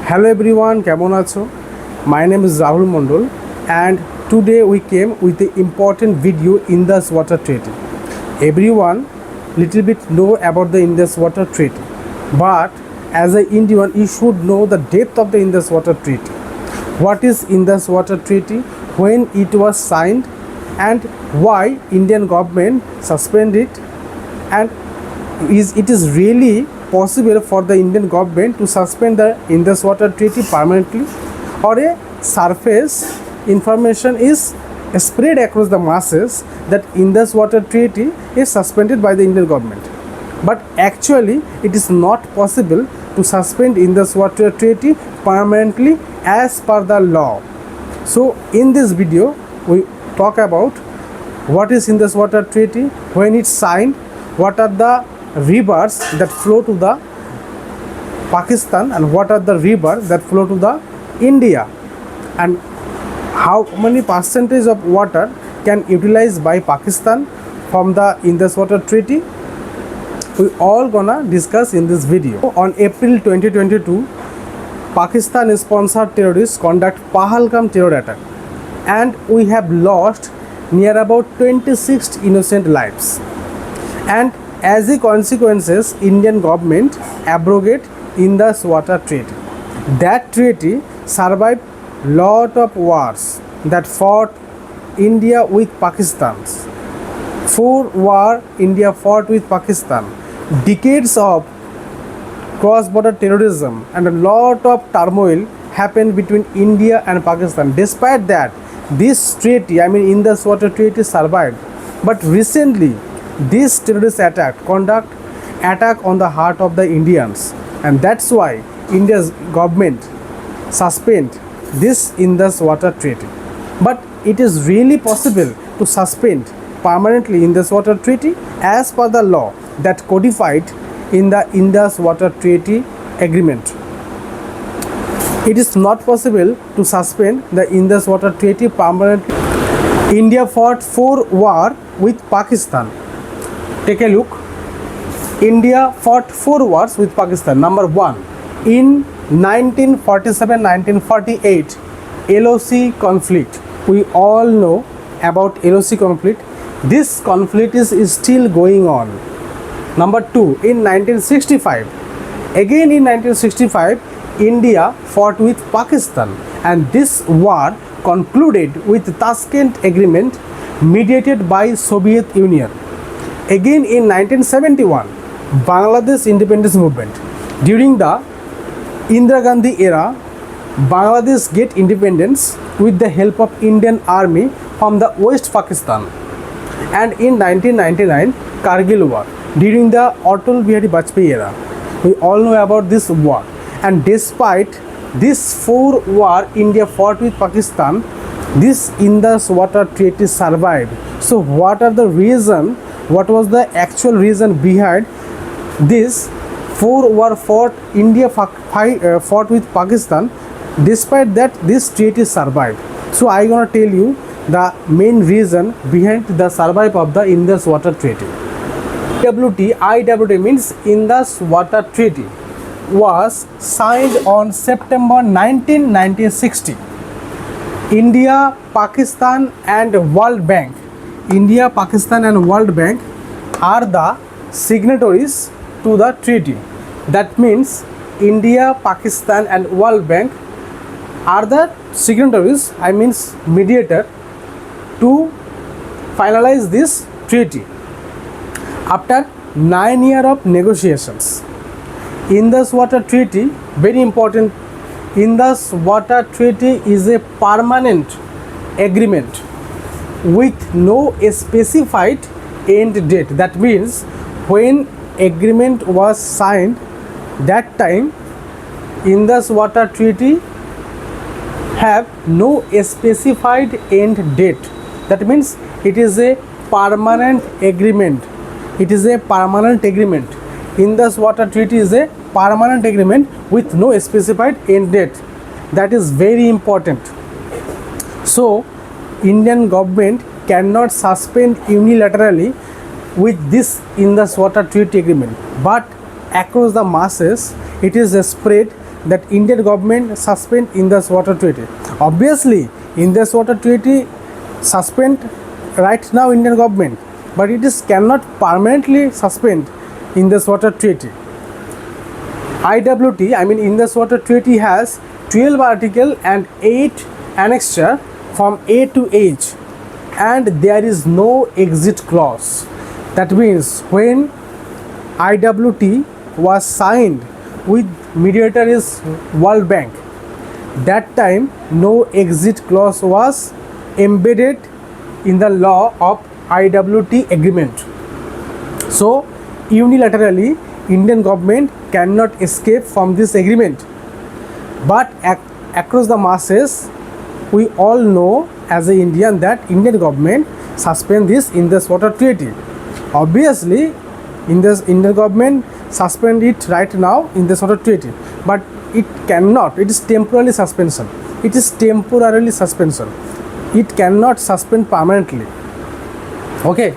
Hello everyone, কেমন আছো? My name is Rahul Mondol and today we came with the important video Indus Water Treaty. Everyone little bit know about the Indus Water Treaty, but as an Indian you should know the depth of the Indus Water Treaty. What is Indus Water Treaty, when it was signed, and why Indian government suspended it, and it is really possible for the Indian government to suspend the Indus Water Treaty permanently, or a surface information is spread across the masses that Indus Water Treaty is suspended by the Indian government. But actually it is not possible to suspend Indus Water Treaty permanently as per the law. So in this video we talk about what is Indus Water Treaty, when it's signed, what are the rivers that flow to the Pakistan and what are the rivers that flow to the India, and how many percentage of water can utilize by Pakistan from the Indus Water Treaty. We all gonna discuss in this video. On April 2022, Pakistan sponsored terrorists conduct Pahalgam terror attack, and we have lost near about 26 innocent lives, and as a consequences Indian government abrogate Indus Water Treaty. That treaty survived lot of wars that fought India with Pakistan. 4 war India fought with Pakistan, decades of cross-border terrorism, and a lot of turmoil happened between India and Pakistan. Despite that, this treaty, Indus Water Treaty survived. But recently this terrorist attack on the heart of the Indians, and that's why India's government suspend this Indus Water Treaty. But it is really possible to suspend permanently Indus Water Treaty as per the law that codified in the Indus Water Treaty agreement. It is not possible to suspend the Indus Water Treaty permanently. India fought 4 war with Pakistan. Take a look. India fought 4 wars with Pakistan. Number 1, in 1947-1948 LOC conflict. We all know about LOC conflict. This conflict is still going on. Number 2, in 1965, again in 1965 India fought with Pakistan, and this war concluded with Tashkent agreement mediated by Soviet Union. Again in 1971, Bangladesh independence movement. During the Indira Gandhi era, Bangladesh get independence with the help of Indian army from the West Pakistan. And in 1999, Kargil war, during the Atal Bihari Vajpayee era. We all know about this war. And despite this 4 war India fought with Pakistan, this Indus Water Treaty survived. So what are the reason? What was the actual reason behind this 4 war fought India fought with Pakistan? Despite that, this treaty survived. So I gonna tell you the main reason behind the survival of the Indus Water Treaty. IWT means Indus Water Treaty was signed on September 19, 1960. India, Pakistan and World Bank. India, Pakistan and World Bank are the signatories to the treaty. That means India, Pakistan and World Bank are the signatories, mediator to finalize this treaty. After 9 years of negotiations, Indus Water Treaty, very important, Indus Water Treaty is a permanent agreement with no specified end date. That means when agreement was signed, that time Indus Water Treaty have no specified end date. That means it is a permanent agreement. It is a permanent agreement. Indus Water Treaty is a permanent agreement with no specified end date. That is very important. So Indian government cannot suspend unilaterally with this Indus Water Treaty agreement, but across the masses it is spread that Indian government suspend Indus Water Treaty? Obviously, Indus Water Treaty suspend right now Indian government, but it is cannot permanently suspend Indus Water Treaty. IWT, I mean Indus Water Treaty, has 12 article and 8 annexure from A to H, and there is no exit clause. That means when IWT was signed with mediator is World Bank, that time no exit clause was embedded in the law of IWT agreement. So unilaterally Indian government cannot escape from this agreement. But across the masses, we all know as an Indian that Indian government suspend this Indus Water Treaty. Obviously, Indian government suspend it right now in this Water Treaty, but it cannot. It is temporarily suspension. It is temporarily suspension. It cannot suspend permanently. Okay.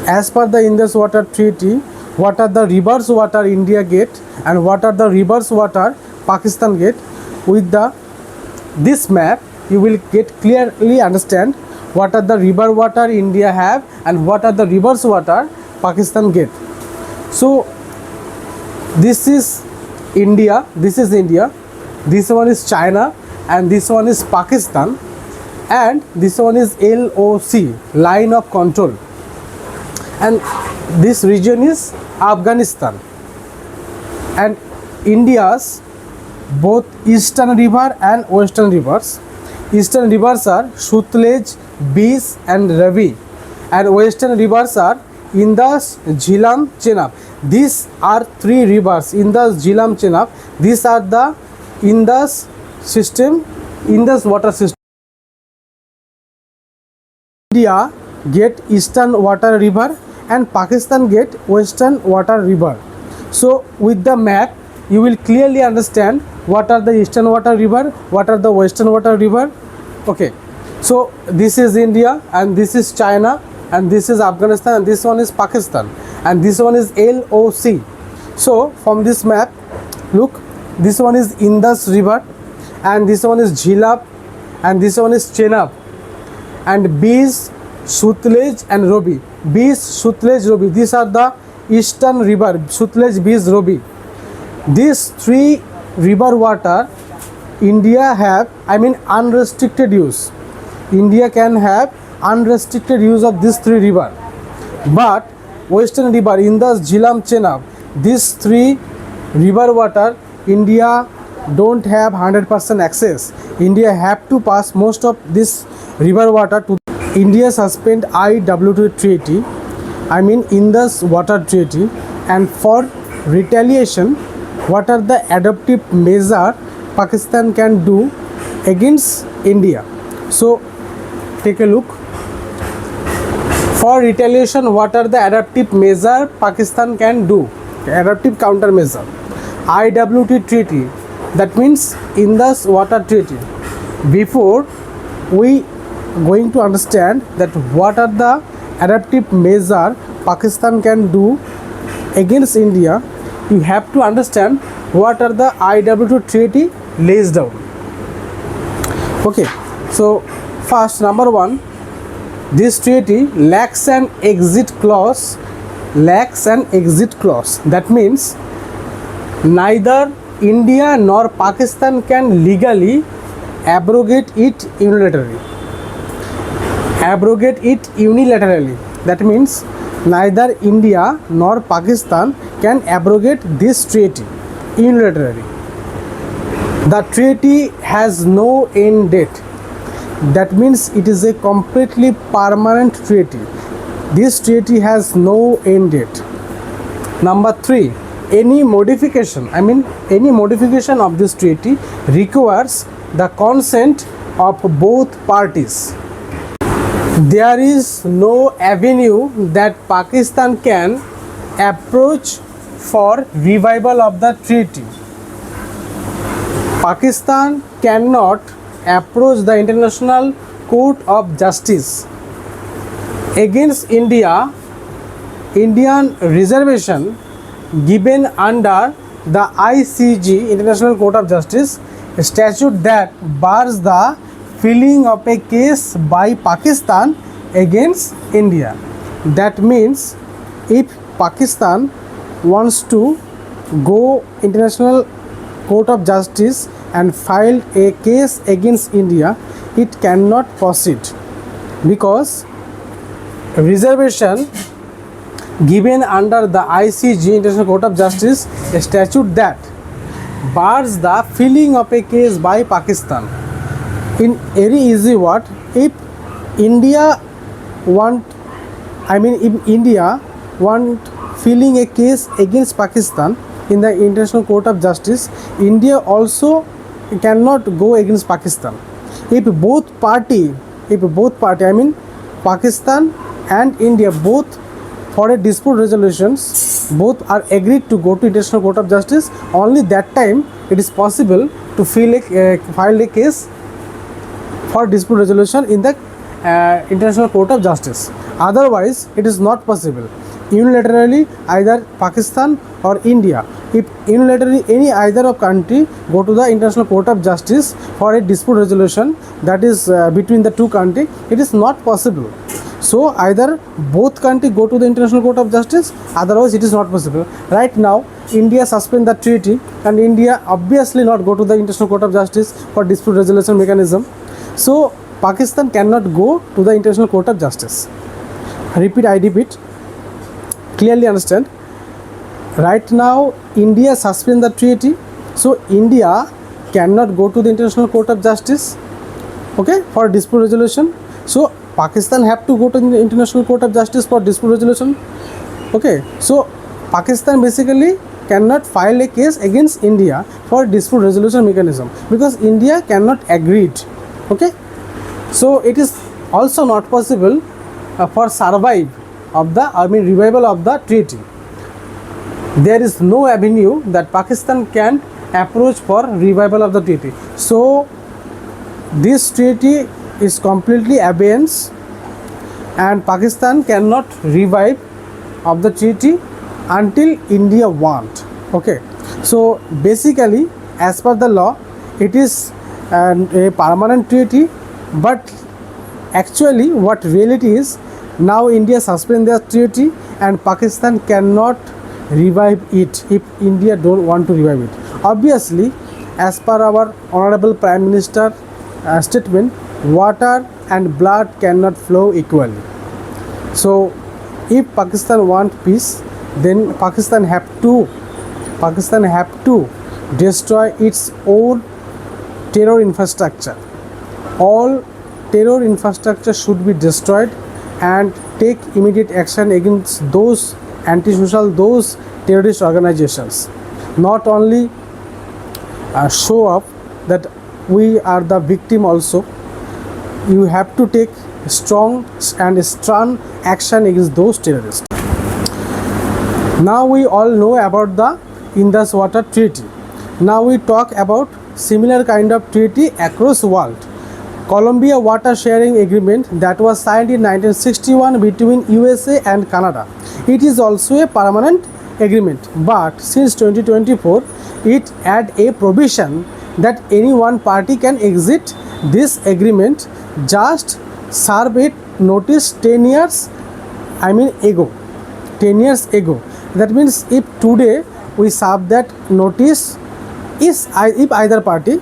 As per the Indus Water Treaty, what are the rivers water India get and what are the rivers water Pakistan get? With this map, you will get clearly understand what are the river water India have and what are the rivers water Pakistan get. So this is India, this one is China, and this one is Pakistan, and this one is LOC, line of control, and this region is Afghanistan. And India's both eastern river and western rivers. Eastern rivers are Sutlej, Beas and Ravi, and western rivers are Indus, Jhelum, Chenab. These are three rivers, Indus, Jhelum, Chenab. These are the Indus system, Indus water system. India get eastern water river and Pakistan get western water river. So with the map, you will clearly understand what are the eastern water river, what are the western water river. Okay, so this is India and this is China and this is Afghanistan and this one is Pakistan and this one is LOC. So from this map, look, this one is Indus river and this one is Jhelum and this one is Chenab, and Beas, Sutlej and Ravi. Beas, Sutlej, Ravi, these are the eastern river, Sutlej, Beas, Ravi. These three river water India have, I mean unrestricted use. India can have unrestricted use of these three river. But western river, Indus, Jhelum, Chenab, these three river water India don't have 100% access. India have to pass most of this river water to India. Suspend IWT treaty, I mean Indus Water Treaty, and for retaliation, what are the adaptive measure Pakistan can do against India? So take a look. For retaliation, what are the adaptive measure Pakistan can do? Adaptive countermeasure. IWT treaty, that means Indus Water Treaty. Before we going to understand that what are the adaptive measure Pakistan can do against India, you have to understand what are the IWT treaty lays down. Okay, so first, number one, this treaty lacks an exit clause. Lacks an exit clause. That means neither India nor Pakistan can legally abrogate it unilaterally. Abrogate it unilaterally. That means neither India nor Pakistan can abrogate this treaty unilaterally. The treaty has no end date. That means it is a completely permanent treaty. This treaty has no end date. Number three, any modification, any modification of this treaty requires the consent of both parties. There is no avenue that Pakistan can approach for revival of the treaty. Pakistan cannot approach the International Court of Justice against India. Indian reservation given under the ICJ, International Court of Justice, a statute that bars the filing of a case by Pakistan against India. That means if Pakistan wants to go International Court of Justice and file a case against India, it cannot proceed because reservation given under the ICJ, International Court of Justice, a statute that bars the filing of a case by Pakistan. In very easy word, if India want filing a case against Pakistan in the International Court of Justice, India also cannot go against Pakistan. If both party, Pakistan and India, both for a dispute resolutions, both are agreed to go to International Court of Justice, only that time it is possible to file a case for dispute resolution in the International Court of Justice. Otherwise, it is not possible. Unilaterally, either Pakistan or India, if unilaterally any either of country go to the International Court of Justice for a dispute resolution, that is between the two countries, it is not possible. So either both countries go to the International Court of Justice, otherwise it is not possible. Right now, India suspend the treaty and India obviously not go to the International Court of Justice for dispute resolution mechanism. So Pakistan cannot go to the International Court of Justice. I repeat, clearly understand. Right now, India suspend the treaty, so India cannot go to the International Court of Justice, okay, for dispute resolution. So Pakistan have to go to the International Court of Justice for dispute resolution, okay. So Pakistan basically cannot file a case against India for dispute resolution mechanism because India cannot agree, okay. So it is also not possible for revival of the treaty. There is no avenue that Pakistan can approach for revival of the treaty. So this treaty is completely abeyance and Pakistan cannot revive of the treaty until India want, okay. So basically, as per the law, it is a permanent treaty, but actually what reality is, now India suspend their treaty and Pakistan cannot revive it if India don't want to revive it. Obviously, as per our Honorable Prime Minister statement, water and blood cannot flow equally. So if Pakistan want peace, then Pakistan have to destroy its own terror infrastructure. All terror infrastructure should be destroyed and take immediate action against those anti-social, those terrorist organizations. Not only show up that we are the victim also, you have to take strong and stern action against those terrorists. Now we all know about the Indus Water Treaty. Now we talk about similar kind of treaty across the world. Columbia Water Sharing Agreement that was signed in 1961 between USA and Canada. It is also a permanent agreement, but since 2024 it had a provision that any one party can exit this agreement just serve it notice 10 years ago. That means if today we serve that notice, if either party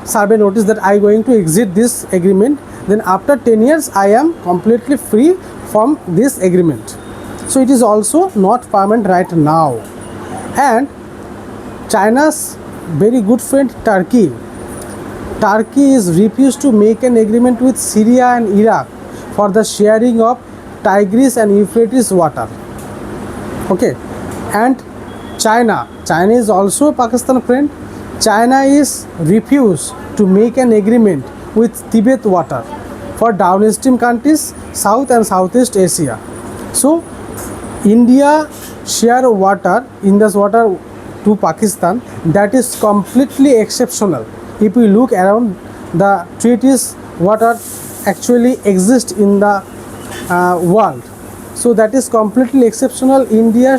serve a notice that I going to exit this agreement, then after 10 years I am completely free from this agreement. So it is also not permanent right now. And China's very good friend Turkey is refused to make an agreement with Syria and Iraq for the sharing of Tigris and Euphrates water, okay. And China is also a Pakistan friend. China is refused to make an agreement with Tibet water for downstream countries, South and Southeast Asia. So India share water, Indus water to Pakistan, that is completely exceptional. If we look around the treaties what are actually exist in the world, so that is completely exceptional. India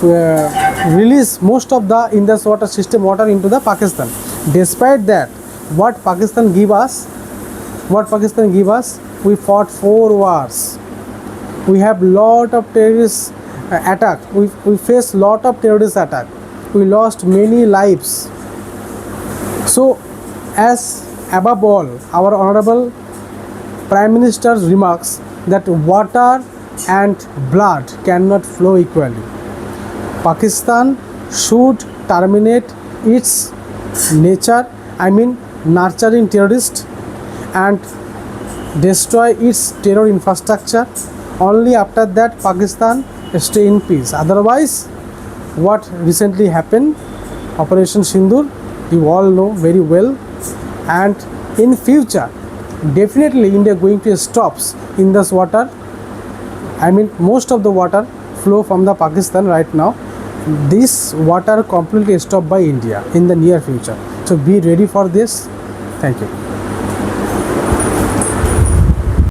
release most of the Indus water system water into the Pakistan. Despite that, what Pakistan give us? We fought 4 wars. We have lot of terrorist attack. We faced lot of terrorist attack. We lost many lives. So, as above all, our honorable Prime Minister's remarks that water and blood cannot flow equally. Pakistan should terminate its nurturing terrorists and destroy its terror infrastructure. Only after that Pakistan stay in peace. Otherwise, what recently happened, Operation Sindoor, you all know very well, and in future definitely India going to stops in this water. Most of the water flow from the Pakistan right now. This water completely stopped by India in the near future. So be ready for this. Thank you.